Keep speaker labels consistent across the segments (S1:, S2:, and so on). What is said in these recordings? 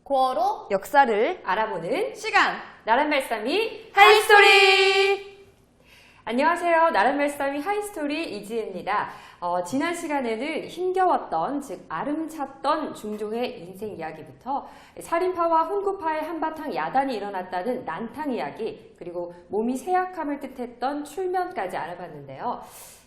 S1: 고어로
S2: 역사를
S3: 알아보는
S2: 시간
S3: 나란말싸미
S2: 하이스토리.
S3: 안녕하세요. 나란말싸미 하이스토리 이지혜입니다. 지난 시간에는 힘겨웠던, 즉 아름찼던 중종의 인생 이야기부터 살인파와 훈구파의 한바탕 야단이 일어났다는 난탕 이야기, 그리고 몸이 쇠약함을 뜻했던 출면까지 알아봤는데요.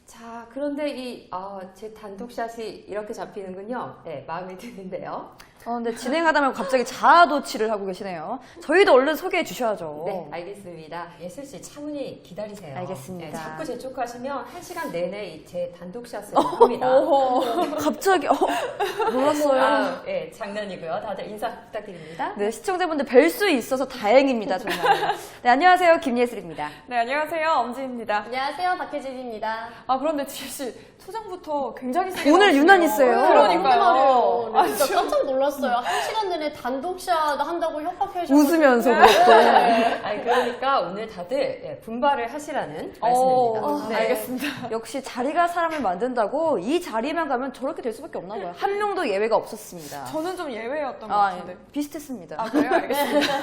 S3: 자, 그런데 제 단독샷이 이렇게 잡히는군요. 네, 마음에 드는데요.
S2: 근데 진행하다 말고 갑자기 자아도취를 하고 계시네요. 저희도 얼른 소개해 주셔야죠.
S3: 네, 알겠습니다. 예슬 씨, 차분히 기다리세요.
S2: 알겠습니다.
S3: 네, 자꾸 재촉하시면 1시간 내내 제 단독샷을 합니다.
S2: 갑자기 놀랐어요.
S3: 네, 장난이고요. 다들 인사 부탁드립니다.
S2: 네, 시청자분들 뵐 수 있어서 다행입니다, 정말. 네, 안녕하세요. 김예슬입니다.
S4: 네, 안녕하세요. 엄지입니다.
S1: 안녕하세요, 박혜진입니다.
S4: 그런데 지혜씨, 초장부터 굉장히 세게
S2: 오늘
S4: 나오시네요.
S2: 유난히 세요.
S4: 그러니까요.
S1: 말이에요. 네, 진짜 깜짝 놀랐어요. 1시간 내내 단독샷 한다고 협박해 주셔서
S2: 웃으면서 그것도.
S3: 아니, 그러니까 오늘 다들 분발을 하시라는 말씀입니다.
S4: 네, 알겠습니다.
S2: 역시 자리가 사람을 만든다고 이 자리만 가면 저렇게 될 수밖에 없나 봐요. 한 명도 예외가 없었습니다.
S4: 저는 좀 예외였던 것 같은데.
S2: 비슷했습니다.
S4: 그래요? 알겠습니다.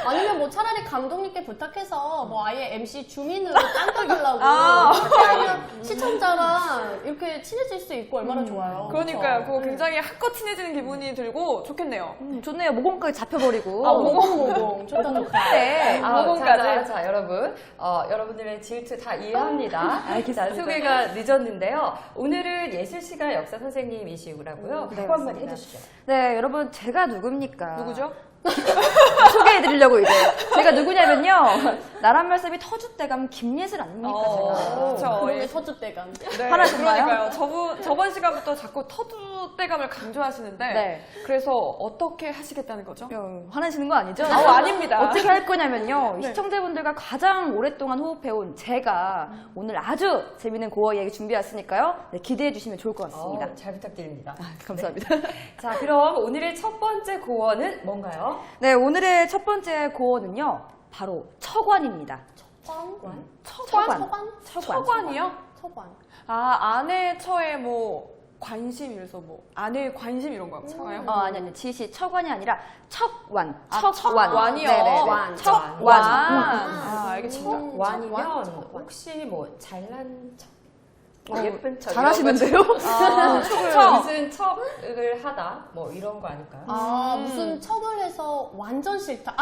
S1: 아니면 뭐 차라리 감독님께 부탁해서 뭐 아예 MC 주민으로 딴떠달라고 아니면 시청자랑 이렇게 친해질 수 있고 얼마나 좋아요.
S4: 그러니까요. 그거 굉장히 한껏 친해지는 기분이 들고 좋겠네요.
S2: 좋네요. 모공까지 잡혀버리고.
S1: 모공 좋다 좋다.
S2: 네.
S4: 모공까지.
S3: 자, 여러분. 여러분들의 질투 다 이해합니다.
S2: 알겠습니다.
S3: 자, 소개가 늦었는데요. 오늘은 예슬 씨가 역사 선생님이시고요.
S2: 네,
S3: 각오 한마디
S2: 맞습니다.
S3: 해주시죠.
S2: 네, 여러분, 제가 누굽니까?
S4: 누구죠?
S2: 소개해드리려고 이제. 제가 누구냐면요. 나란말씀이 터줏대감 김예슬 아닙니까, 제가.
S4: 그렇죠.
S1: 그놈의 터줏대감.
S4: 네,
S2: 화나셨나요?
S4: 그러니까요. 저번 시간부터 자꾸 터줏대감을 강조하시는데
S2: 네.
S4: 그래서 어떻게 하시겠다는 거죠?
S2: 화내시는 거 아니죠?
S4: 아닙니다.
S2: 어떻게 할 거냐면요.
S4: 네.
S2: 시청자분들과 가장 오랫동안 호흡해온 제가 오늘 아주 재밌는 고어 얘기 준비했으니까요. 네, 기대해 주시면 좋을 것 같습니다.
S3: 잘 부탁드립니다.
S2: 감사합니다.
S3: 자, 그럼 오늘의 첫 번째 고어는 뭔가요?
S2: 네, 오늘의 첫 번째 고어는요. 바로 처관입니다.
S1: 처관?
S4: 처관이요?
S1: 처관.
S4: 아내 처에 뭐 관심 이래서 뭐 아내의 관심 이런 거요?
S2: 아니, 지시 처관이 아니라 척완.
S4: 척완이요?
S2: 네네.
S1: 완.
S2: 척완.
S4: 알겠습니다.
S3: 완이면 혹시 뭐 잘난 척? 예쁜 척?
S2: 잘하시는데요?
S3: 무슨 척을 하다? 뭐 이런 거 아닐까요?
S1: 무슨 척을 해서 완전 싫다.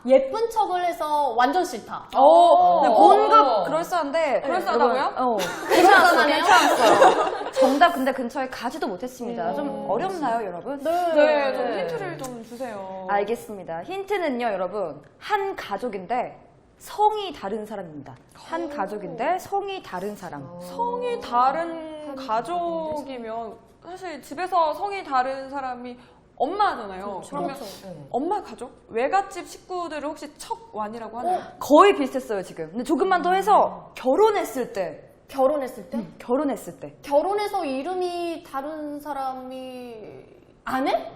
S1: 예쁜 척을 해서 완전 싫다.
S2: 네, 뭔가 그럴싸한데.
S4: 그럴싸하다고요?
S2: 괜찮았어요. 정답 근데 근처에 가지도 못했습니다. 좀 어렵나요, 여러분?
S4: 네, 좀 힌트를 좀 주세요.
S2: 알겠습니다. 힌트는요, 여러분. 한 가족인데 성이 다른 사람입니다. 한 가족인데 성이 다른 사람.
S4: 성이 다른 가족이면 사실 집에서 성이 다른 사람이 엄마잖아요. 그러면 엄마 가족? 외갓집 식구들을 혹시 척완이라고 하나요?
S2: 거의 비슷했어요, 지금. 근데 조금만 더 해서 결혼했을 때.
S1: 결혼했을 때?
S2: 결혼했을 때.
S1: 결혼해서 이름이 다른 사람이 아내?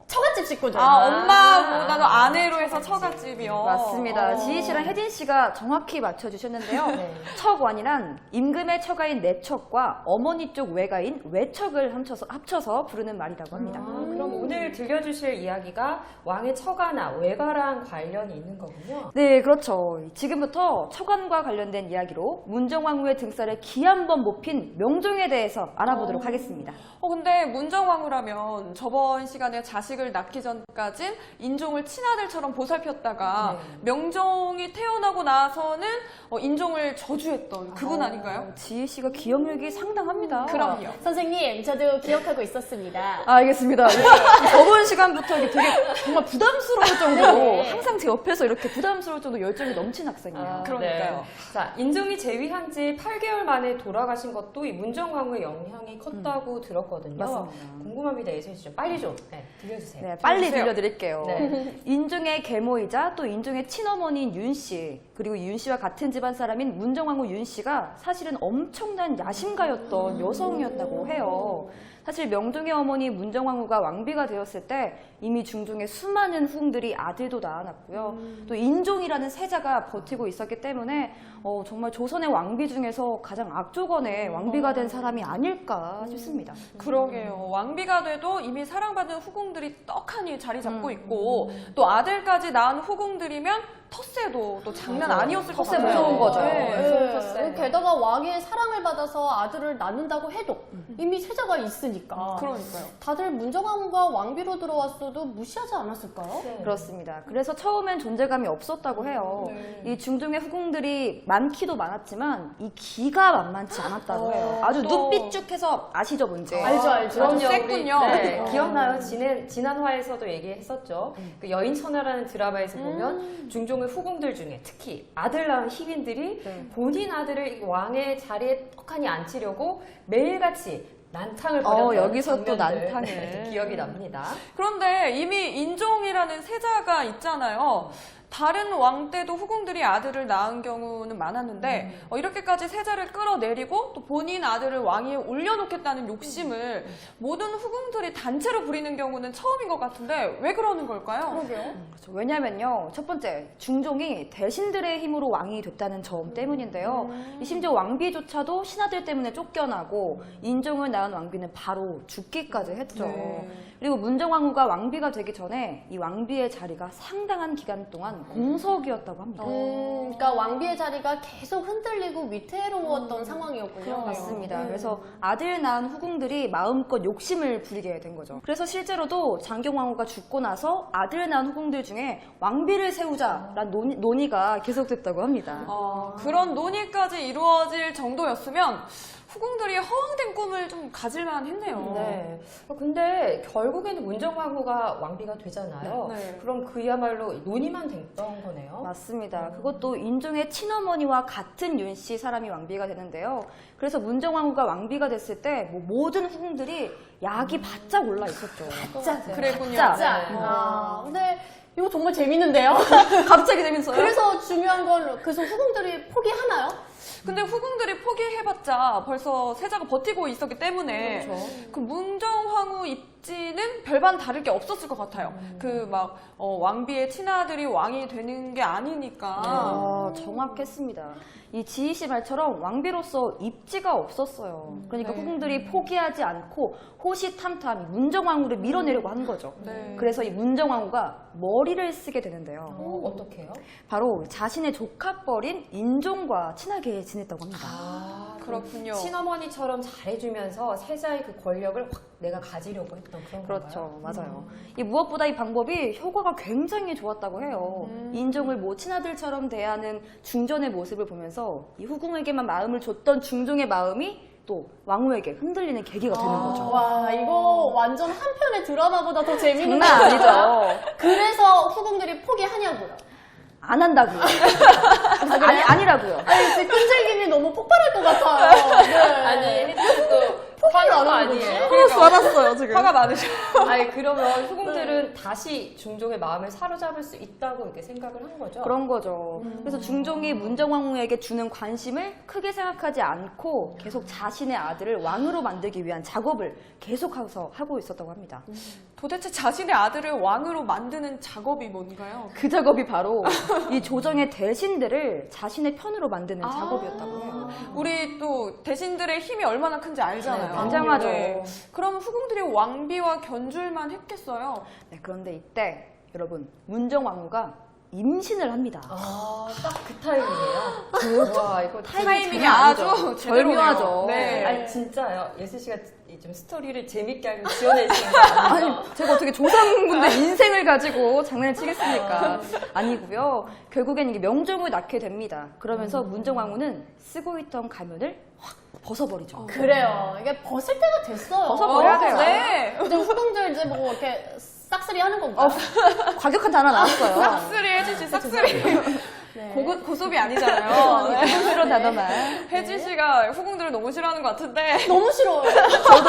S1: 처갓집 식구죠.
S4: 엄마보다도 아내로 해서 처갓집이요.
S2: 맞습니다. 지희 씨랑 혜진 씨가 정확히 맞춰주셨는데요. 척완이란 임금의 처가인 내척과 어머니 쪽 외가인 외척을 합쳐서 부르는 말이라고 합니다.
S3: 그럼 오늘 들려주실 이야기가 왕의 처가나 외가랑 관련이 있는 거군요.
S2: 네, 그렇죠. 지금부터 처관과 관련된 이야기로 문정왕후의 등살에 기 한 번 못 핀 명종에 대해서 알아보도록 하겠습니다.
S4: 근데 문정왕후라면 저번 시간에 자식을 낳기 전까진 인종을 친아들처럼 보살폈다가 명종이 태어나고 나서는 인종을 저주했던 그분 아닌가요?
S2: 지희 씨가 기억력이 상당합니다.
S4: 그럼요.
S1: 선생님, 저도 기억하고 있었습니다.
S2: 알겠습니다. 저번 시간부터 이게 되게 정말 부담스러울 정도로 항상 제 옆에서 이렇게 부담스러울 정도로 열정이 넘친 학생이에요.
S4: 그러니까요.
S3: 네. 자, 인종이 재위한 지 8개월 만에 돌아가신 것도 이 문정왕후의 영향이 컸다고 들었거든요.
S2: 맞습니다.
S3: 궁금합니다, 예슬 씨. 빨리 좀 들려주세요.
S2: 네, 빨리
S4: 들려주세요.
S2: 들려드릴게요.
S3: 네.
S2: 인중의 계모이자 또 인중의 친어머니인 윤 씨, 그리고 윤 씨와 같은 집안 사람인 문정왕후 윤 씨가 사실은 엄청난 야심가였던 여성이었다고 해요. 사실 명종의 어머니 문정왕후가 왕비가 되었을 때 이미 중종의 수많은 후궁들이 아들도 낳아놨고요. 또 인종이라는 세자가 버티고 있었기 때문에 정말 조선의 왕비 중에서 가장 악조건의 왕비가 된 사람이 아닐까 싶습니다.
S4: 그러게요. 왕비가 돼도 이미 사랑받는 후궁들이 떡하니 자리 잡고 있고 또 아들까지 낳은 후궁들이면 텃세도 또 장난 아니었을 것
S2: 텃세
S4: 같아요.
S2: 무서운 거죠.
S1: 네. 게다가 왕의 사랑을 받아서 아들을 낳는다고 해도 이미 세자가 있으니까
S4: 그러니까요.
S1: 다들 문정왕후가 왕비로 들어왔어도 무시하지 않았을까요?
S2: 그렇습니다. 그래서 처음엔 존재감이 없었다고 해요. 이 중종의 후궁들이 많기도 많았지만 이 기가 만만치 않았다고 해요. 아주
S4: 또-
S2: 눈빛쭉해서 아시죠, 뭔지?
S1: 알죠, 알죠.
S4: 아주
S3: 그럼요.
S4: 셌군요.
S3: 우리, 네, 기억나요? 지난 화에서도 얘기했었죠. 그 여인천하라는 드라마에서 보면 중종의 후궁들 중에 특히 아들 낳은 희빈들이 본인 아들을 이 왕의 자리에 떡하니 앉히려고 매일같이 난탕을 벌였던
S2: 여기서 또
S3: 장면들
S2: 난탕을.
S3: 기억이 납니다.
S4: 그런데 이미 인종이라는 세자가 있잖아요. 다른 왕 때도 후궁들이 아들을 낳은 경우는 많았는데 이렇게까지 세자를 끌어내리고 또 본인 아들을 왕위에 올려놓겠다는 욕심을 모든 후궁들이 단체로 부리는 경우는 처음인 것 같은데 왜 그러는 걸까요?
S1: 그러게요.
S2: 그렇죠. 왜냐면요, 첫 번째, 중종이 대신들의 힘으로 왕이 됐다는 점 때문인데요. 이 심지어 왕비조차도 신하들 때문에 쫓겨나고 인종을 낳은 왕비는 바로 죽기까지 했죠.
S4: 네.
S2: 그리고 문정왕후가 왕비가 되기 전에 이 왕비의 자리가 상당한 기간 동안 공석이었다고 합니다.
S1: 그러니까 왕비의 자리가 계속 흔들리고 위태로웠던 상황이었군요.
S2: 맞습니다. 그래서 아들 낳은 후궁들이 마음껏 욕심을 부리게 된 거죠. 그래서 실제로도 장경왕후가 죽고 나서 아들 낳은 후궁들 중에 왕비를 세우자라는 논의가 계속됐다고 합니다.
S4: 그런 논의까지 이루어질 정도였으면 후궁들이 허황된 꿈을 좀 가질만 했네요.
S3: 네. 근데 결국에는 문정왕후가 왕비가 되잖아요.
S4: 네.
S3: 그럼 그야말로 논의만 됐던 거네요.
S2: 맞습니다. 그것도 인종의 친어머니와 같은 윤씨 사람이 왕비가 되는데요. 그래서 문정왕후가 왕비가 됐을 때 모든 후궁들이 약이 바짝 올라 있었죠.
S4: 그랬군요.
S2: 바짝.
S1: 근데 이거 정말 재밌는데요?
S2: 갑자기 재밌어요.
S1: 그래서 중요한 건 그래서 후궁들이 포기하나요?
S4: 근데 후궁들이 포기해봤자 벌써 세자가 버티고 있었기 때문에 그 문정왕후 입지는 별반 다를 게 없었을 것 같아요. 그 막 왕비의 친아들이 왕이 되는 게 아니니까.
S2: 정확했습니다. 이 지희 씨 말처럼 왕비로서 입지가 없었어요. 그러니까 후궁들이 포기하지 않고 호시탐탐 문정왕후를 밀어내려고 한 거죠.
S4: 네.
S2: 그래서 이 문정왕후가 머리를 쓰게 되는데요.
S3: 어떻게 해요?
S2: 바로 자신의 조카뻘인 인종과 친하게 지냈다고 합니다.
S4: 그렇군요.
S3: 친어머니처럼 잘해주면서 세자의 그 권력을 확 내가 가지려고 했던 그런 건가요?
S2: 그렇죠. 맞아요. 이 무엇보다 이 방법이 효과가 굉장히 좋았다고 해요. 인종을 친아들처럼 대하는 중전의 모습을 보면서 이 후궁에게만 마음을 줬던 중종의 마음이 또 왕후에게 흔들리는 계기가 되는 거죠.
S1: 와, 이거 완전 한 편의 드라마보다 더 재밌는
S2: 장난
S1: 거 같아요.
S2: 아니죠.
S1: 그래서 후궁들이 포기하냐고요.
S2: 안 한다고요. 아니라고요.
S1: 아니, 지금 끈질김이 너무 폭발할 것 같아요. 네.
S3: 아니, 혜진씨도
S1: 포기를 안 하는
S3: 아니에요.
S1: 거지?
S2: 받았어요, 지금.
S4: 화가 많으셔.
S3: 아니, 그러면 후궁들은 다시 중종의 마음을 사로잡을 수 있다고 이렇게 생각을 한 거죠?
S2: 그런 거죠. 그래서 중종이 문정왕후에게 주는 관심을 크게 생각하지 않고 계속 자신의 아들을 왕으로 만들기 위한 작업을 계속해서 하고 있었다고 합니다.
S4: 도대체 자신의 아들을 왕으로 만드는 작업이 뭔가요?
S2: 그 작업이 바로 이 조정의 대신들을 자신의 편으로 만드는 작업이었다고 해요.
S4: 우리 또 대신들의 힘이 얼마나 큰지 알잖아요.
S2: 네, 굉장하죠.
S4: 그럼 후궁들이 왕비와 견줄만 했겠어요?
S2: 네, 그런데 이때 여러분 문정왕후가 임신을 합니다.
S3: 딱 그 타이밍이에요. 와, 이거
S4: 타이밍이
S2: 장난 아니죠.
S4: 아주 제대로네요.
S2: 절묘하죠.
S4: 네.
S3: 아니, 진짜요. 예슬 씨가 좀 스토리를 재밌게 알고 지어내시는 거 아니에요?
S2: 아니, 제가 어떻게 조상군의 인생을 가지고 장난을 치겠습니까? 아니고요. 결국엔 이게 명종을 낳게 됩니다. 그러면서 문정왕후는 쓰고 있던 가면을 확 벗어버리죠.
S1: 그래요. 이게 벗을 때가 됐어요.
S2: 벗어버려야 돼요.
S4: 네.
S1: 이제 후궁들 이제 뭐 이렇게 싹쓸이 하는 건가요?
S2: 과격한 단어 나왔어요.
S4: 싹쓸이 혜진 씨 싹쓸이.
S1: 네.
S4: 고급이 아니잖아요. 네.
S2: 그런 단어만.
S4: 혜진 씨가 후궁들을 너무 싫어하는 것 같은데.
S1: 너무 싫어요.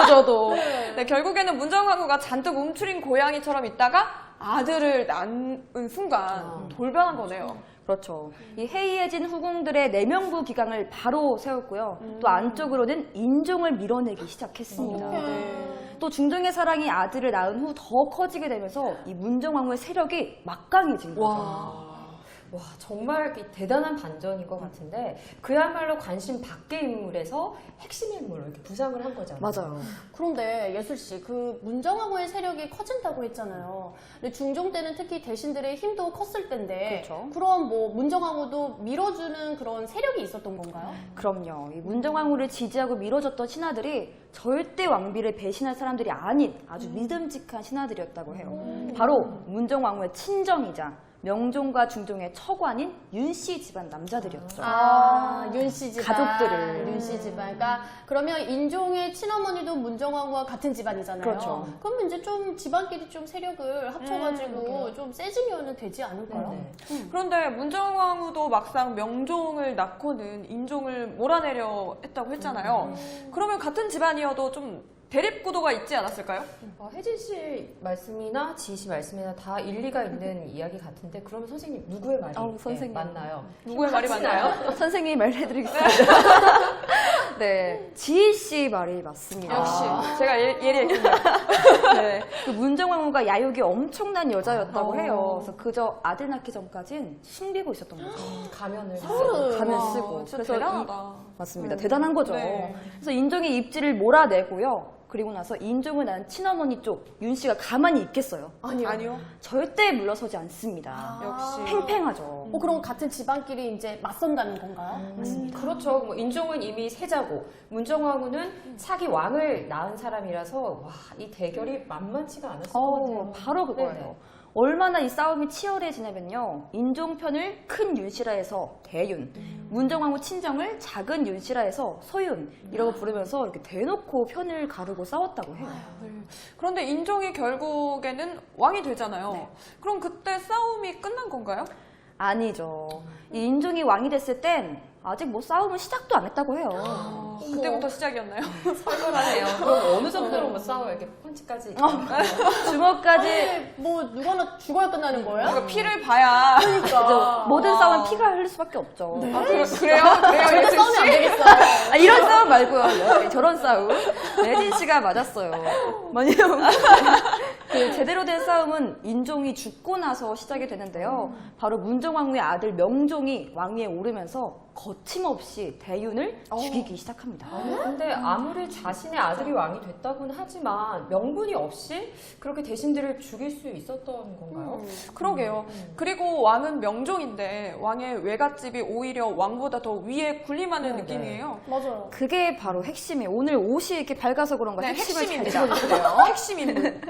S2: 저도.
S4: 네, 결국에는 문정왕후가 잔뜩 움츠린 고양이처럼 있다가 아들을 낳은 순간 돌변한 거네요.
S2: 그렇죠. 이 해이해진 후궁들의 내명부 기강을 바로 세웠고요. 또 안쪽으로는 인종을 밀어내기 시작했습니다. 또 중종의 사랑이 아들을 낳은 후 더 커지게 되면서 이 문정왕후의 세력이 막강해진 거죠.
S3: 와, 정말 대단한 반전인 것 같은데 그야말로 관심 밖의 인물에서 핵심 인물로 이렇게 부상을 한 거잖아요.
S2: 맞아요.
S1: 그런데 예술 씨, 그 문정왕후의 세력이 커진다고 했잖아요. 근데 중종 때는 특히 대신들의 힘도 컸을 텐데,
S2: 그렇죠.
S1: 그럼 뭐 문정왕후도 밀어주는 그런 세력이 있었던 건가요?
S2: 그럼요. 이 문정왕후를 지지하고 밀어줬던 신하들이 절대 왕비를 배신할 사람들이 아닌 아주 믿음직한 신하들이었다고 해요. 바로 문정왕후의 친정이자 명종과 중종의 처관인 윤씨 집안 남자들이었죠.
S1: 윤씨 집안.
S2: 가족들을.
S1: 윤씨 집안. 그러니까 그러면 인종의 친어머니도 문정왕후와 같은 집안이잖아요.
S2: 그렇죠.
S1: 그럼 이제 좀 집안끼리 좀 세력을 합쳐가지고 좀 세지면 되지 않을까요?
S3: 네.
S4: 그런데 문정왕후도 막상 명종을 낳고는 인종을 몰아내려 했다고 했잖아요. 그러면 같은 집안이어도 좀 대립 구도가 있지 않았을까요?
S3: 혜진 씨 말씀이나 지희 씨 말씀이나 다 일리가 있는 이야기 같은데 그러면 선생님 누구의 말이
S2: 선생님.
S3: 맞나요?
S4: 누구의 말이 맞나요?
S2: 선생님이 말해드리겠습니다. 네, 지희 씨 말이 맞습니다.
S4: 역시 제가 예리했군요.
S2: 네, 그 문정왕후가 야욕이 엄청난 여자였다고 해요. 그래서 그저 아들 낳기 전까진 숨기고 있었던 거죠.
S3: 가면을
S2: 가면
S4: 와,
S2: 쓰고.
S4: 진짜
S2: 그래서
S4: 대단하다.
S2: 맞습니다. 대단한 거죠.
S4: 네.
S2: 그래서 인종의 입지를 몰아내고요. 그리고 나서 인종을 낳은 친어머니 쪽 윤 씨가 가만히 있겠어요?
S4: 아니요.
S2: 절대 물러서지 않습니다.
S4: 역시.
S2: 팽팽하죠.
S1: 그럼 같은 집안끼리 이제 맞선다는 건가요?
S3: 그렇죠. 뭐 인종은 이미 세자고 문정왕후는 차기 왕을 낳은 사람이라서 와, 이 대결이 만만치가 않았을 것 같아요.
S2: 바로 그거예요.
S3: 네네.
S2: 얼마나 이 싸움이 치열해지냐면요. 인종편을 큰 윤씨라 해서 대윤, 문정왕후 친정을 작은 윤씨라 해서 소윤 이라고 부르면서 이렇게 대놓고 편을 가르고 싸웠다고 해요.
S4: 그런데 인종이 결국에는 왕이 되잖아요. 그럼 그때 싸움이 끝난 건가요?
S2: 아니죠. 이 인종이 왕이 됐을 땐 아직 뭐 싸움은 시작도 안 했다고 해요.
S4: 그때부터 시작이었나요?
S3: 살벌하네요. 그럼 어느 정도로 뭐 싸워요? 이렇게 펀치까지?
S2: 주먹까지
S1: 뭐 누가나 죽어야 끝나는 거예요?
S4: 그러니까 피를 봐야.
S1: 그러니까.
S2: 모든 싸움은 피가 흘릴 수밖에 없죠.
S4: 그래요?
S1: 절대
S4: 예슬
S1: 싸우면 안
S4: 씨?
S1: 되겠어요.
S2: 아, 이런 싸움 말고요. 네, 저런 싸움. 혜진 씨가 맞았어요. 뭐냐면 그 제대로 된 싸움은 인종이 죽고 나서 시작이 되는데요. 바로 문정왕후의 아들 명종이 왕위에 오르면서 거침없이 대윤을 죽이기 시작합니다.
S3: 근데 아무리 자신의 아들이 왕이 됐다고는 하지만 명분이 없이 그렇게 대신들을 죽일 수 있었던 건가요?
S4: 그러게요. 그리고 왕은 명종인데 왕의 외갓집이 오히려 왕보다 더 위에 군림하는
S3: 네,
S4: 느낌이에요.
S1: 맞아요.
S2: 그게 바로 핵심이에요. 오늘 옷이 이렇게 밝아서 그런가
S4: 네,
S2: 핵심을 잘
S4: 핵심입니다.
S2: 짚어주세요.
S4: 핵심 인물.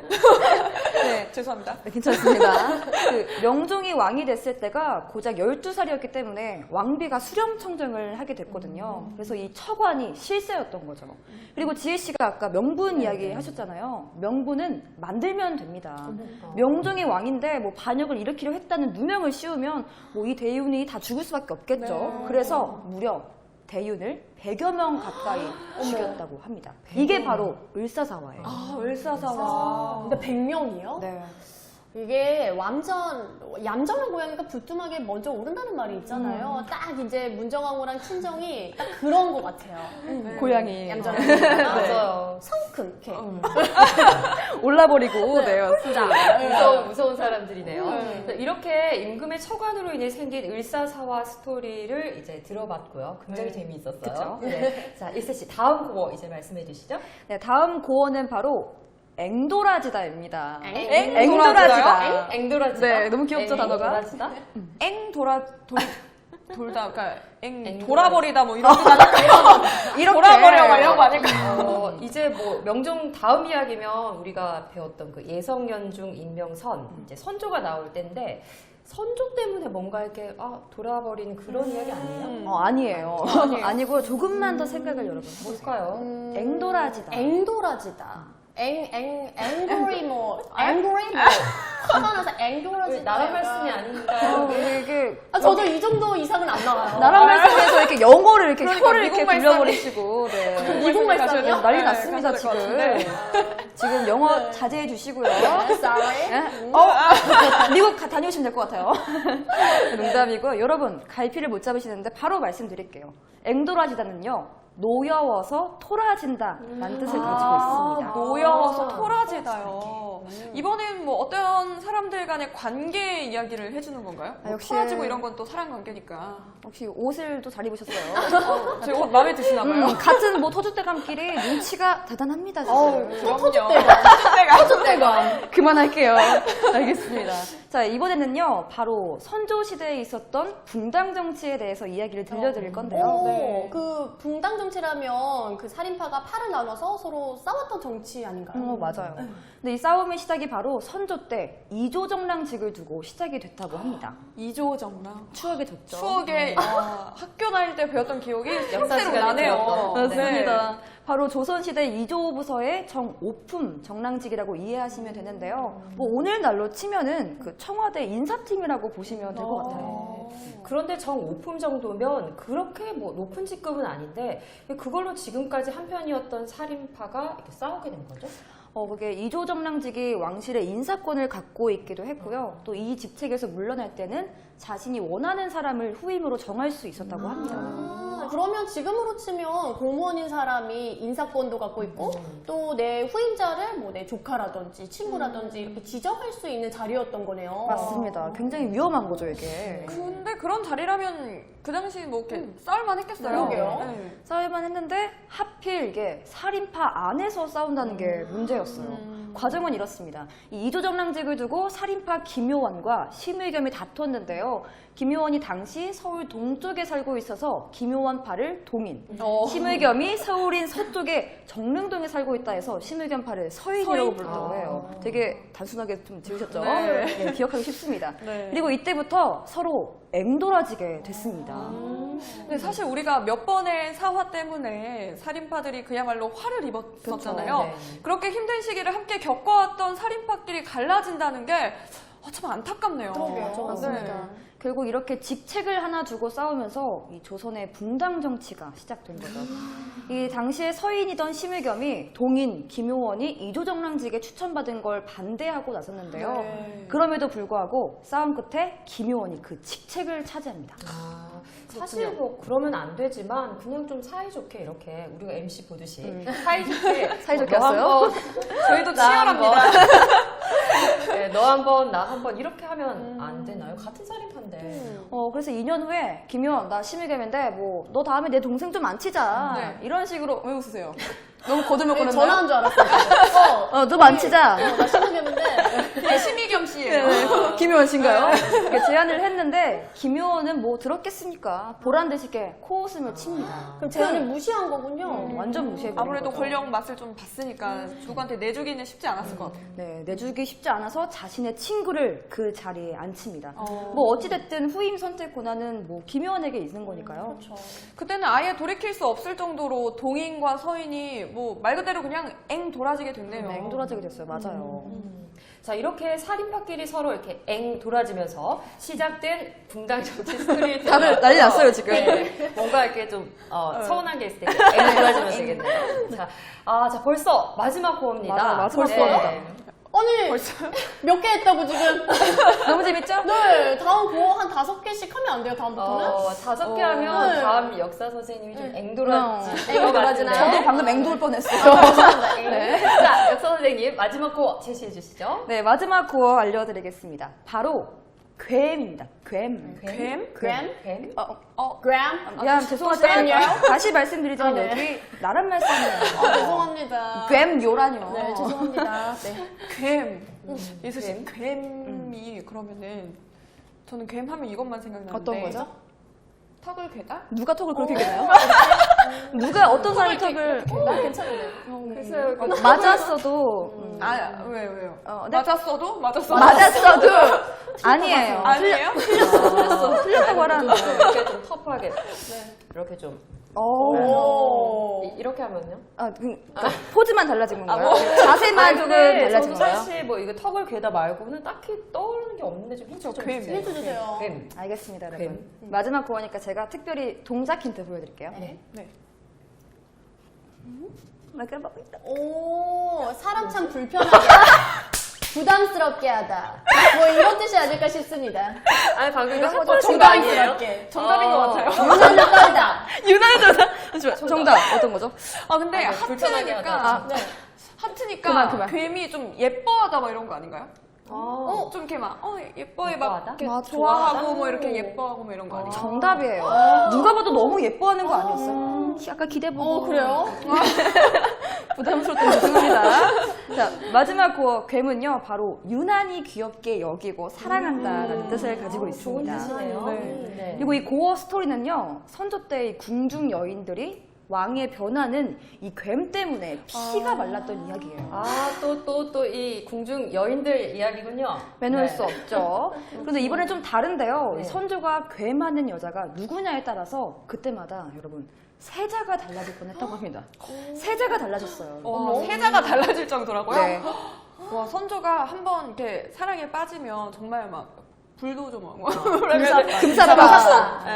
S4: 네, 죄송합니다.
S2: 네, 괜찮습니다. 그 명종이 왕이 됐을 때가 고작 12살이었기 때문에 왕비가 수렴청정을 하게 됐거든요. 그래서 이 처관이 실세였던 거죠. 그리고 지혜 씨가 아까 명분 이야기 하셨잖아요. 명분은 만들면 됩니다. 명종이 왕인데 뭐 반역을 일으키려 했다는 누명을 씌우면 뭐 이 대윤이 다 죽을 수밖에 없겠죠. 그래서 무려 대윤을 100여 명 가까이 죽였다고 합니다. 이게 바로 을사사화예요.
S4: 을사사화.
S1: 근데 100명이요?
S2: 네.
S1: 이게 얌전한 고양이가 부뚜막에 먼저 오른다는 말이 있잖아요. 딱 이제 문정왕후랑 친정이 딱 그런 것 같아요.
S2: 고양이
S1: 얌전한 고양이.
S3: 맞아요.
S1: 성큼, 이렇게.
S2: 올라버리고 네, 맞습니다.
S3: 무서운 사람들이네요. 그래서 이렇게 임금의 처관으로 인해 생긴 을사사화 스토리를 이제 들어봤고요. 굉장히 재미있었어요.
S2: 그쵸?
S3: 네. 자, 일세 씨 다음 고어 이제 말씀해 주시죠.
S2: 네, 다음 고어는 바로 앵도라지다입니다.
S4: 앵도라지다요?
S3: 앵도라지다.
S2: 네, 너무 귀엽죠, 단어가?
S3: 앵도라지다?
S4: 돌다, 그러니까
S3: 앵
S4: 돌아버리다 뭐 이런 뜻 아닐까요?
S2: 이렇게
S4: 돌아버려 막 이런 거 아닐까요?
S3: 이제 뭐 명종 다음 이야기면 우리가 배웠던 그 예성연중 인명선 이제 선조가 나올 때인데 선조 때문에 뭔가 이렇게 돌아버린 그런 이야기 아니에요?
S2: 아니에요. 아니고요. 조금만 더 생각을 여러분 해보세요.
S3: 뭘까요?
S2: 앵도라지다.
S1: 앵도라지다. 앵그리 뭐 화가 나서 앵도라지다.
S3: 나라 말씀이 아닌가요?
S2: 이게
S1: 저도 이 정도 이상은 안 나와요.
S2: 나라 말씀에서 이렇게 영어를 이렇게
S4: 그러니까
S2: 혀를 이렇게
S4: 미국 말씀이-
S2: 굴려버리시고 네.
S1: 미국 말씀이요?
S2: 난리
S4: 네,
S2: 났습니다
S4: 가셔야
S2: 지금.
S4: 될것 같은데.
S2: 지금 영어 자제해 주시고요.
S1: Sorry.
S2: 네? 미국 다녀오시면 될 것 같아요. 농담이고요. 여러분 갈피를 못 잡으시는데 바로 말씀드릴게요. 앵도라지다는요. 노여워서 토라진다라는 뜻을 가지고 있습니다.
S4: 노여워서 토라지다요. 이번엔 뭐 어떤 사람들 간의 관계 이야기를 해주는 건가요? 뭐
S2: 역시-
S4: 토라지고 이런 건 또 사람 관계니까.
S2: 혹시 옷을 또 잘 입으셨어요?
S4: 제 옷 마음에 드시나 봐요.
S2: 같은 뭐 터줏대감끼리 눈치가 대단합니다. 사실.
S4: 터줏대감.
S2: 그만할게요. 알겠습니다. 자, 이번에는요, 바로 선조시대에 있었던 붕당 정치에 대해서 이야기를 들려드릴 건데요.
S1: 오, 그 붕당 정치라면 그 살인파가 팔을 나눠서 서로 싸웠던 정치 아닌가요?
S2: 맞아요. 근데 이 싸움의 시작이 바로 선조 때 이조정랑직을 두고 시작이 됐다고 합니다.
S4: 이조정랑.
S2: 추억에 젖죠.
S4: 추억에 학교 다닐 때 배웠던 기억이
S3: 역사
S4: 새록새록
S3: 시간에
S4: 나네요.
S3: 배웠던.
S2: 맞습니다. 바로 조선시대 이조부서의 정오품 정랑직이라고 이해하시면 되는데요. 뭐 오늘날로 치면은 그 청와대 인사팀이라고 보시면 될 것 같아요.
S3: 그런데 정오품 정도면 그렇게 뭐 높은 직급은 아닌데 그걸로 지금까지 한 편이었던 살인파가 이렇게 싸우게 된 거죠?
S2: 그게 이조정랑직이 왕실의 인사권을 갖고 있기도 했고요. 또 이 직책에서 물러날 때는 자신이 원하는 사람을 후임으로 정할 수 있었다고 합니다.
S1: 그러면 지금으로 치면 공무원인 사람이 인사권도 갖고 있고 또 내 후임자를 뭐 내 조카라든지 친구라든지 이렇게 지정할 수 있는 자리였던 거네요.
S2: 맞습니다. 굉장히 위험한 거죠, 이게.
S4: 근데 그런 자리라면 그 당시 뭐 이렇게 싸울만 했겠어요.
S1: 그러게요.
S4: 네.
S2: 싸울만 했는데 하필 이게 살인파 안에서 싸운다는 게 문제였어요. 과정은 이렇습니다. 이 이조정랑직을 두고 살인파 김효원과 심의겸이 다퉜는데요. 김효원이 당시 서울 동쪽에 살고 있어서 김효원파를 동인, 심의겸이 서울인 서쪽에 정릉동에 살고 있다 해서 심의겸파를 서인이라고
S4: 서인?
S2: 부른다고 해요. 되게 단순하게 좀 지으셨죠?
S4: 네.
S2: 네, 기억하기 쉽습니다.
S4: 네.
S2: 그리고 이때부터 서로 앵돌아지게 됐습니다.
S4: 근데 사실 우리가 몇 번의 사화 때문에 살인파들이 그야말로 화를 입었었잖아요.
S3: 그렇죠. 네.
S4: 그렇게 힘든 시기를 함께 겪어왔던 살인파끼리 갈라진다는 게 참 안타깝네요.
S1: 그러게요.
S4: 맞습니다.
S2: 결국 이렇게 직책을 하나 두고 싸우면서 이 조선의 붕당 정치가 시작된 거죠. 이 당시에 서인이던 심의겸이 동인 김효원이 이조정랑직에 추천받은 걸 반대하고 나섰는데요.
S4: 네.
S2: 그럼에도 불구하고 싸움 끝에 김효원이 그 직책을 차지합니다.
S3: 사실 뭐 그러면 안 되지만 그냥 좀 사이좋게 이렇게 우리가 MC 보듯이 사이좋게
S2: 사이좋게
S3: 너
S2: 왔어요?
S3: 한번,
S4: 저희도
S3: 나
S4: 치열합니다.
S3: 네, 너 한번 나 한번 이렇게 하면 안 되나요? 같은 살인파인데.
S2: 그래서 2년 후에 김효원 나 심의겸인데 뭐 너 다음에 내 동생 좀 안 치자.
S4: 네.
S2: 이런 식으로
S4: 왜 웃으세요? 너무 거들먹거렸나요?
S1: 전화한 줄 알았어요.
S2: 너 안 치자.
S1: 나 신우겸인데
S4: 네, 심의겸 씨예요.
S2: 김효원 씨인가요? 이렇게 제안을 했는데 김효원은 뭐 들었겠습니까? 보란 듯이 이렇게 코웃음을 칩니다.
S1: 그럼 제안을 무시한 거군요.
S2: 완전 무시해버린
S4: 아무래도
S2: 거죠.
S4: 권력 맛을 좀 봤으니까 누구한테 내주기는 쉽지 않았을 것 같아요.
S2: 네, 내주기 쉽지 않아서 자신의 친구를 그 자리에 앉힙니다.
S4: 어.
S2: 뭐 어찌됐든 후임 선택 권한은 뭐 김효원에게 있는 거니까요.
S1: 그렇죠.
S4: 그때는 아예 돌이킬 수 없을 정도로 동인과 서인이 뭐 말 그대로 그냥 앵 돌아지게 됐네요.
S2: 앵돌아지게 됐어요. 맞아요.
S3: 자, 이렇게 살인파끼리 서로 이렇게 앵 돌아지면서 시작된 붕당 정치 스토리를
S2: 다들 난리 났어요, 지금.
S3: 네, 뭔가 이렇게 좀 서운한 게 있을 때 앵 돌아지면 되겠네요. 자, 자 벌써 마지막 호흡입니다.
S2: 맞아요, 마지막
S3: 네.
S2: 호흡입니다.
S1: 아니 몇 개 했다고 지금?
S2: 너무 재밌죠?
S1: 네, 다음 그거 한 5개씩 하면 안 돼요, 다음부터는?
S3: 5개 하면
S1: 네.
S3: 다음 역사 선생님이 좀 앵돌아지.
S1: 앵 돌아지나요?
S2: 저도 방금 앵돌 뻔했어요.
S3: 네. 자, 역사 선생님 마지막 호 제시해 주시죠.
S2: 네, 마지막 구호 알려드리겠습니다. 바로 괸입니다. 괸.
S4: 뱀?
S1: 그램?
S3: 뱀?
S1: 그램?
S2: 미안, 죄송하지만 다시 말씀드리자면
S1: 네.
S2: 여기 나란 말씀이에요.
S1: 죄송합니다.
S2: 괸요라뇨.
S1: 네, 죄송합니다. 네.
S4: 괸. 예수 씨, 괸이 그러면은 저는 괸 하면 이것만 생각나는데
S2: 어떤 거죠?
S4: 턱을 괴다?
S2: 누가 턱을 그렇게 괴나요? 누가 어떤 사람이 턱을
S1: 나 괜찮은데.
S3: 글쎄요.
S2: 맞았어도
S4: 왜요?
S2: 네.
S4: 맞았어도?
S2: 맞았어도 아니에요.
S4: 아니에요?
S2: 틀렸다고 하라는 거예요.
S3: 이렇게 좀 터프하게. 이렇게 좀.
S1: 오.
S3: 이렇게 하면요?
S2: 그러니까 포즈만 달라진 건가요? 자세만 조금 달라진
S3: 저도
S2: 거예요?
S3: 사실 뭐 이거 턱을 괴다 말고는 딱히 떠오르는 게 없는데 좀 힌트 좀
S4: 괸.
S3: 주세요.
S1: 힌트 주세요.
S3: 괸.
S2: 알겠습니다, 여러분. 마지막 구호니까 제가 특별히 동작 힌트 보여드릴게요.
S1: 네.
S2: 이렇게 막 있다.
S1: 오, 사람 참 불편하게. 부담스럽게 하다. 뭐 이런 뜻이 아닐까 싶습니다.
S3: 아니 방금
S1: 이거
S3: 한 번
S1: 정답이에요.
S3: 정답이에요.
S4: 정답인 것 같아요.
S1: 유난히 떨다.
S2: 유난히 정답 어떤 거죠?
S4: 아 근데
S3: 아, 네, 불편하게
S4: 하트니까
S3: 하다.
S1: 네.
S4: 하트니까
S2: 그만.
S4: 괜히 좀 예뻐하다 막 이런 거 아닌가요?
S3: 어.
S4: 좀 이렇게 막 예뻐해
S3: 예뻐하다?
S4: 막 이렇게
S2: 맞아.
S4: 좋아하고 뭐 이렇게 예뻐하고 뭐 이런 거 아니에요?
S2: 정답이에요. 누가 봐도 너무 예뻐하는 거 아니었어요? 약간 기대보고.
S1: 그래요?
S2: 부담스럽다면 죄송합니다. 자, 마지막 괴문요. 바로 유난히 귀엽게 여기고 사랑한다라는 뜻을 가지고
S3: 좋은
S2: 있습니다.
S3: 뜻이네요.
S4: 네.
S2: 그리고 이 고어 스토리는요. 선조 때 이 궁중 여인들이 왕의 변화는 이 괴물 때문에 피가 말랐던 이야기예요.
S3: 아, 또 이 궁중 여인들 이야기군요.
S2: 빼놓을
S3: 네.
S2: 수 없죠. 그런데 이번엔 좀 다른데요.
S3: 네.
S2: 이 선조가 괴맞는 여자가 누구냐에 따라서 그때마다 여러분 세자가 달라질 뻔했다고 합니다. 세자가 달라졌어요.
S4: 와, 세자가 달라질 정도라고요?
S2: 네.
S4: 와, 선조가 한번 이렇게 사랑에 빠지면 정말 막 불도저 막
S2: 금사빠.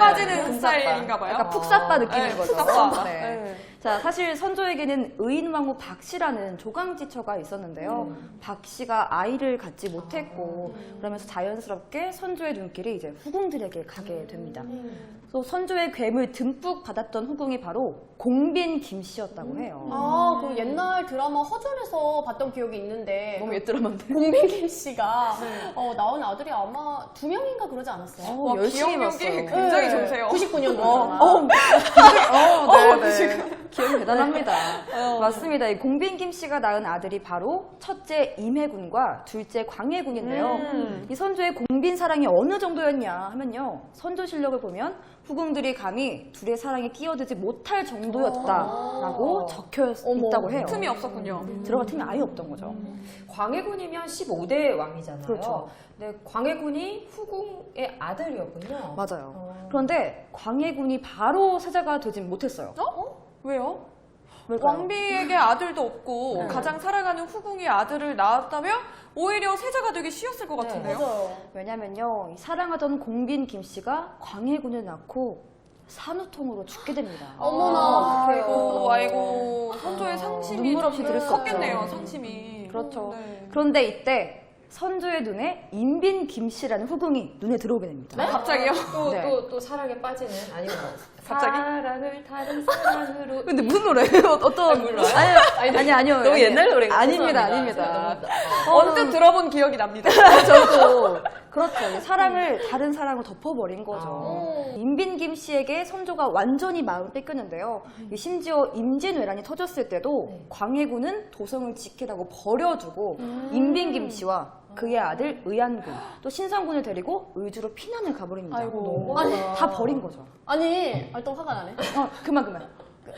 S4: 빠지는
S3: 금사빠.
S4: 스타일인가 봐요.
S2: 약간 푹사빠 느낌인
S4: 네,
S2: 거죠.
S4: 푹사빠.
S2: 네.
S4: 네.
S2: 자, 사실 선조에게는 의인왕후 박씨라는 조강지처가 있었는데요. 박씨가 아이를 갖지 못했고 그러면서 자연스럽게 선조의 눈길이 이제 후궁들에게 가게 됩니다. 또 선조의 괴물 듬뿍 받았던 후궁이 바로 공빈 김씨였다고 해요.
S1: 아, 그 옛날 드라마 허전에서 봤던 기억이 있는데
S2: 너무 옛 드라마인데.
S1: 공빈김 씨가 나온 아들이 아마 2명인가 그러지 않았어요?
S4: 와,
S2: 열심히
S4: 기억력이
S2: 봤어요.
S4: 굉장히 좋으세요.
S1: 99년도.
S2: 네. 기억이 대단합니다. 맞습니다. 이 공빈김 씨가 낳은 아들이 바로 첫째 임해군과 둘째 광해군인데요. 이 선조의 공빈 사랑이 어느 정도였냐 하면요. 선조 실력을 보면 후궁들이 감히 둘의 사랑에 끼어들지 못할 정도였다라고 적혀 있다고 해요.
S4: 틈이 없었군요.
S2: 들어갈 틈이 아예 없던 거죠.
S3: 광해군이면 15대 왕이잖아요.
S2: 그렇죠.
S3: 근데 광해군이 후궁의 아들이었군요.
S2: 맞아요. 그런데 광해군이 바로 세자가 되진 못했어요.
S4: 왜요?
S2: 왜일까요?
S4: 왕비에게 아들도 없고
S3: 네.
S4: 가장 사랑하는 후궁이 아들을 낳았다면 오히려 세자가 되기 쉬웠을 것 같은데요.
S1: 맞아요.
S2: 왜냐면요, 이 사랑하던 공빈 김 씨가 광해군을 낳고 산후통으로 죽게 됩니다.
S1: 어머나.
S4: 아이고, 선조의 상심이
S2: 눈물 없이 들을 수 없죠.
S4: 컸겠네요, 상심이.
S2: 그렇죠.
S4: 네.
S2: 그런데 이때 선조의 눈에 인빈 김 씨라는 후궁이 눈에 들어오게 됩니다.
S4: 갑자기요?
S2: 네.
S3: 또 사랑에 빠지는 아니면
S4: 갑자기?
S3: 사랑을 다른 사랑으로
S2: 근데 무슨 노래예요? 어떤?
S3: 몰라요?
S2: 아니요.
S3: 너무 옛날 노래인가?
S2: 아닙니다,
S3: 죄송합니다.
S2: 아닙니다.
S4: 언뜻 들어본 기억이 납니다.
S2: 저도 그렇죠. 이 사랑을 다른 사랑으로 덮어버린 거죠. 인빈 김 씨에게 선조가 완전히 마음을 뺏겼는데요. 이 심지어 임진왜란이 터졌을 때도 광해군은 도성을 지키라고 버려두고 인빈 김 씨와 그의 아들 의안군 또 신상군을 데리고 의주로 피난을 가버립니다.
S4: 아이고.
S2: 다 버린 거죠.
S1: 아니, 또 화가 나네.
S2: 그만.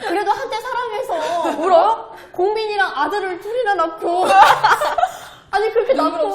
S1: 그래도 한때 사랑해서
S2: 울어요?
S1: 공빈이랑 아들을 둘이나 낳고 아니 그렇게 낳고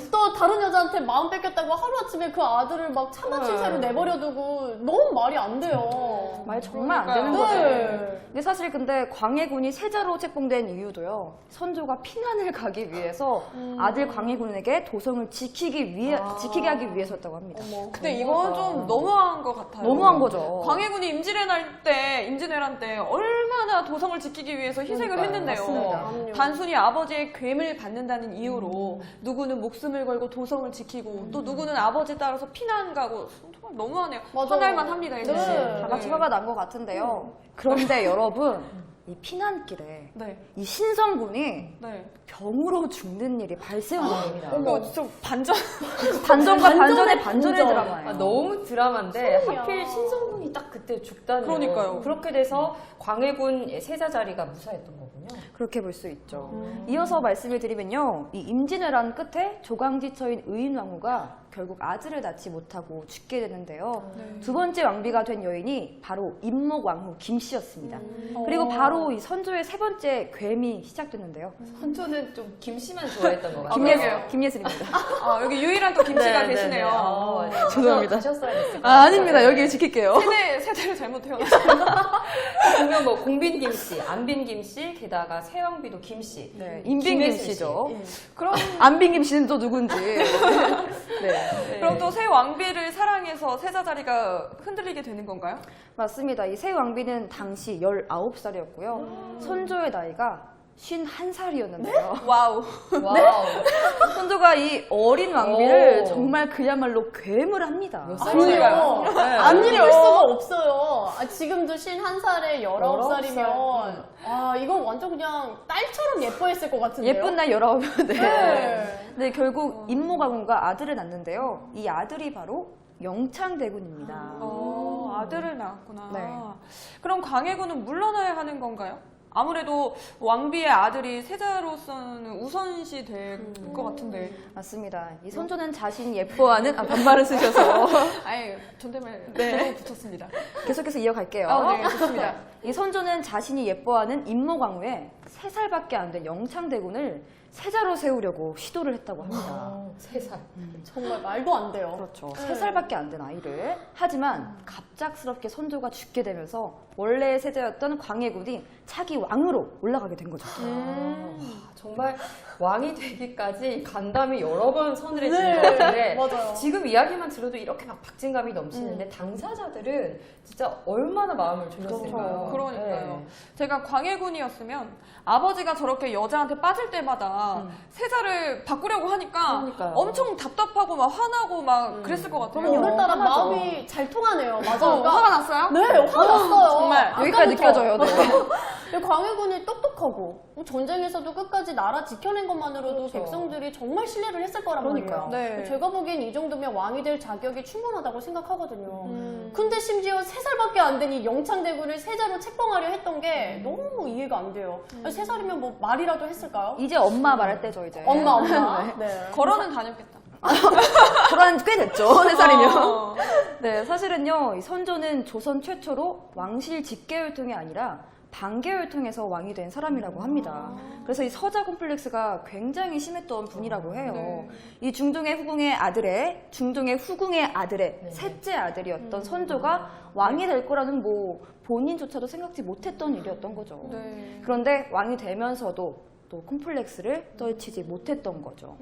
S1: 또 다른 여자한테 마음 뺏겼다고 하루아침에 그 아들을 막 차마칠세로 내버려두고 너무 말이 안 돼요.
S2: 말 정말 안 되는
S4: 그러니까요.
S2: 거죠.
S1: 네.
S2: 근데 사실 근데 광해군이 세자로 책봉된 이유도요. 선조가 피난을 가기 위해서 아들 광해군에게 도성을 지키게 하기 위해서였다고 합니다.
S4: 근데 이건 좀 너무한 것 같아요.
S2: 너무한 거죠.
S4: 광해군이 임진왜란 때 얼마나 도성을 지키기 위해서 희생을 했는데요.
S2: 맞습니다.
S4: 단순히 아버지의 괴를 받는다는 이유로 누구는 목숨을 걸고 도성을 지키고 또 누구는 아버지 따라서 피난 가고 정말 너무하네요.
S1: 맞아요.
S4: 화날만 합니다. 이제.
S1: 네.
S2: 다 같이 화가 난 것 같은데요. 그런데 여러분, 이 피난길에
S4: 네.
S2: 이 신성군이
S4: 네.
S2: 병으로 죽는 일이 발생한 겁니다.
S4: 이거 진짜 반전.
S2: 반전과 반전의
S1: 반전.
S2: 드라마예요.
S3: 너무 드라마인데
S1: 소름이야.
S3: 하필 신성군이 딱 그때 죽다니.
S4: 그러니까요.
S3: 그렇게 돼서 광해군 세자 자리가 무사했던 거군요.
S2: 그렇게 볼 수 있죠. 이어서 말씀을 드리면요. 이 임진왜란 끝에 조강지처인 의인왕후가 결국 아들을 낳지 못하고 죽게 되는데요. 두 번째 왕비가 된 여인이 바로 임목왕후 김씨였습니다. 그리고 바로 이 선조의 세 번째 괴미 시작됐는데요.
S3: 선조는 좀 김씨만 좋아했던 것 같아요.
S2: 김예슬입니다.
S4: 여기 유일한 또 김씨가 계시네요.
S2: 죄송합니다.
S3: 가셨어야 됐을 것
S2: 아닙니다. 여기 지킬게요.
S4: 세대를 잘못 태어났어요.
S3: 보면 뭐 공빈 김씨, 안빈 김씨, 게다가 새왕비도 김씨.
S2: 네, 임빈
S3: 김예슬
S2: 김씨죠.
S4: 그럼,
S2: 안빈 김씨는 또 누군지. 네.
S4: 그럼 또 새 왕비를 사랑해서 세자 자리가 흔들리게 되는 건가요?
S2: 맞습니다. 이 새 왕비는 당시 19살이었고요. 선조의 나이가 51살이었는데요.
S4: 와우.
S3: 와우.
S2: 선조가 이 어린 왕비를
S3: 오.
S2: 정말 그야말로 괴물합니다.
S3: 몇
S1: 아니요.
S3: 살인가요?
S1: 안 믿을 수가 없어요. 지금도 51살에 19살이면,
S3: 19살.
S1: 이건 완전 그냥 딸처럼 예뻐했을 것 같은데요.
S2: 예쁜 나이 19. 네.
S1: 네.
S2: 네, 결국 임모가군과 아들을 낳는데요. 이 아들이 바로 영창대군입니다.
S4: 아들을 낳았구나.
S2: 네.
S4: 그럼 광해군은 물러나야 하는 건가요? 아무래도 왕비의 아들이 세자로서는 우선시 될 것 같은데.
S2: 맞습니다. 이 선조는 자신이 예뻐하는 반말을 쓰셔서
S4: 아예 존댓말 네. 붙였습니다.
S2: 계속해서 이어갈게요.
S4: 네, 좋습니다.
S2: 이 선조는 자신이 예뻐하는 임모광후에 3살밖에 안 된 영창대군을 세자로 세우려고 시도를 했다고 합니다.
S3: 3살.
S1: 정말 말도 안 돼요.
S2: 그렇죠. 3살밖에 안 된 아이를. 하지만 갑작스럽게 선조가 죽게 되면서 원래의 세자였던 광해군이 차기 왕으로 올라가게 된 거죠.
S3: 정말 왕이 되기까지 간담이 여러 번 서늘해지는
S1: 네,
S3: 것 같은데
S1: 맞아요.
S3: 지금 이야기만 들어도 이렇게 막 박진감이 넘치는데 당사자들은 진짜 얼마나 마음을 졸였을까요?
S4: 그러니까요.
S3: 네.
S4: 제가 광해군이었으면 아버지가 저렇게 여자한테 빠질 때마다 세자를 바꾸려고 하니까
S2: 그러니까요.
S4: 엄청 답답하고 막 화나고 막 그랬을 것 같아요.
S1: 그럼 오늘따라
S2: 화나죠.
S1: 마음이 잘 통하네요. 맞아요. 그러니까
S4: 화가 났어요?
S1: 네, 화가 났어요.
S4: 정말.
S2: 여기까지
S1: 아까부터.
S2: 느껴져요. 네.
S1: 광해군이 똑똑하고 전쟁에서도 끝까지 나라 지켜낸 것만으로도
S3: 그렇죠.
S1: 백성들이 정말 신뢰를 했을 거란
S2: 그러니까요.
S1: 말이에요.
S4: 네.
S1: 제가 보기엔 이 정도면 왕이 될 자격이 충분하다고 생각하거든요.
S4: 음.
S1: 근데 심지어 3살밖에 안 된 이 영창대군을 세자로 책봉하려 했던 게 너무 이해가 안 돼요. 3살이면 뭐 말이라도 했을까요?
S2: 이제 엄마 말할 때죠, 이제.
S1: 엄마.
S2: 네.
S1: 네.
S4: 걸어는 다녔겠다.
S2: 돌아온 지 꽤 됐죠, 4살이면.
S4: 어.
S2: 네, 사실은요, 이 선조는 조선 최초로 왕실 직계혈통이 아니라 반계혈통에서 왕이 된 사람이라고 합니다. 그래서 이 서자 콤플렉스가 굉장히 심했던 분이라고 해요.
S4: 네.
S2: 이 중동의 후궁의 아들의 셋째 아들이었던 선조가 왕이 될 거라는 뭐 본인조차도 생각지 못했던 일이었던 거죠.
S4: 네.
S2: 그런데 왕이 되면서도 또 콤플렉스를 떨치지 못했던 거죠.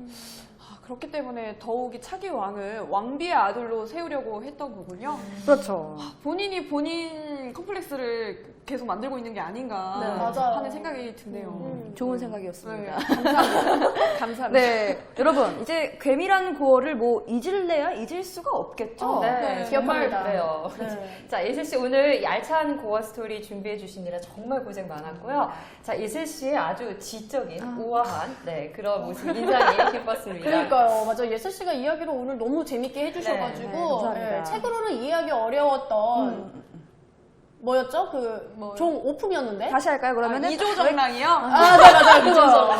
S4: 그렇기 때문에 더욱이 차기 왕을 왕비의 아들로 세우려고 했던 거군요.
S2: 그렇죠.
S4: 본인이 본인 컴플렉스를 계속 만들고 있는 게 아닌가
S1: 네, 맞아요.
S4: 하는 생각이 드네요.
S2: 좋은
S4: 네,
S2: 생각이었습니다.
S4: 감사합니다. 감사합니다.
S2: 네, 여러분 이제 괴미라는 구호를 뭐 잊을래야 잊을 수가 없겠죠.
S4: 네,
S3: 정말
S1: 기억합니다.
S3: 그래요.
S1: 네.
S3: 자, 예슬 씨 오늘 알찬 고어 스토리 준비해 주시느라 정말 고생 많았고요. 자, 예슬 씨의 아주 지적인 우아한 그런 모습 인상이 깊었습니다.
S1: 그러니까요. 맞아. 예슬 씨가 이야기를 오늘 너무 재밌게 해주셔가지고
S2: 네, 감사합니다.
S1: 책으로는 이해하기 어려웠던 뭐였죠? 그 종 오품이었는데?
S2: 다시 할까요? 그러면은
S4: 이조정랑이요?
S1: 아, 네, 맞아요. 그거.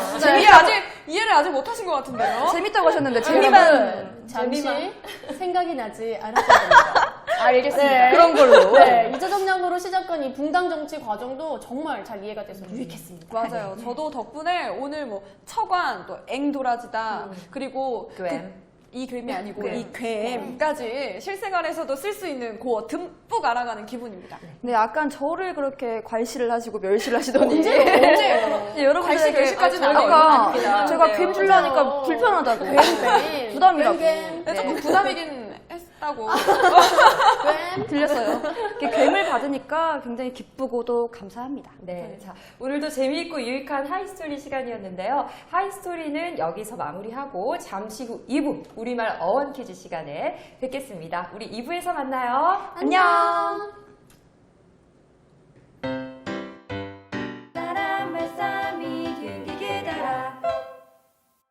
S4: 이해를 아직 못하신 것 같은데요?
S2: 재밌다고 하셨는데
S1: 재미만 잠시
S3: 재미만.
S1: 생각이 나지 않았어야 됩니다.
S2: 알겠습니다.
S1: 네.
S2: 그런 걸로.
S1: 네, 이조정량으로 시작한 이 붕당 정치 과정도 정말 잘 이해가 돼서 유익했습니다.
S4: 맞아요. 저도 덕분에 오늘 뭐 처관, 또 앵도라지다, 그리고
S3: 괸.
S4: 이 괸이 아니고
S3: 괸.
S4: 이 괸까지 실생활에서도 쓸 수 있는 고어 듬뿍 알아가는 기분입니다.
S2: 네, 약간 저를 그렇게 괄시를 하시고 멸시를 하시더니
S1: 언제요?
S2: 네, 여러분들에게
S4: 멸시까지는
S2: 아까
S3: 아닙니다.
S2: 제가
S3: 네,
S2: 괸 줄라니까
S1: 맞아요.
S2: 불편하다고
S1: 괸.
S2: 부담이라고
S4: 네, 조금 부담이긴 했다고.
S1: 괸.
S2: 들렸어요. 이렇게 괸을 받으니까 굉장히 기쁘고도 감사합니다.
S3: 네, 자 오늘도 재미있고 유익한 하이스토리 시간이었는데요. 하이스토리는 여기서 마무리하고 잠시 후 2부 우리말 어원 퀴즈 시간에 뵙겠습니다. 우리 2부에서 만나요.
S2: 안녕.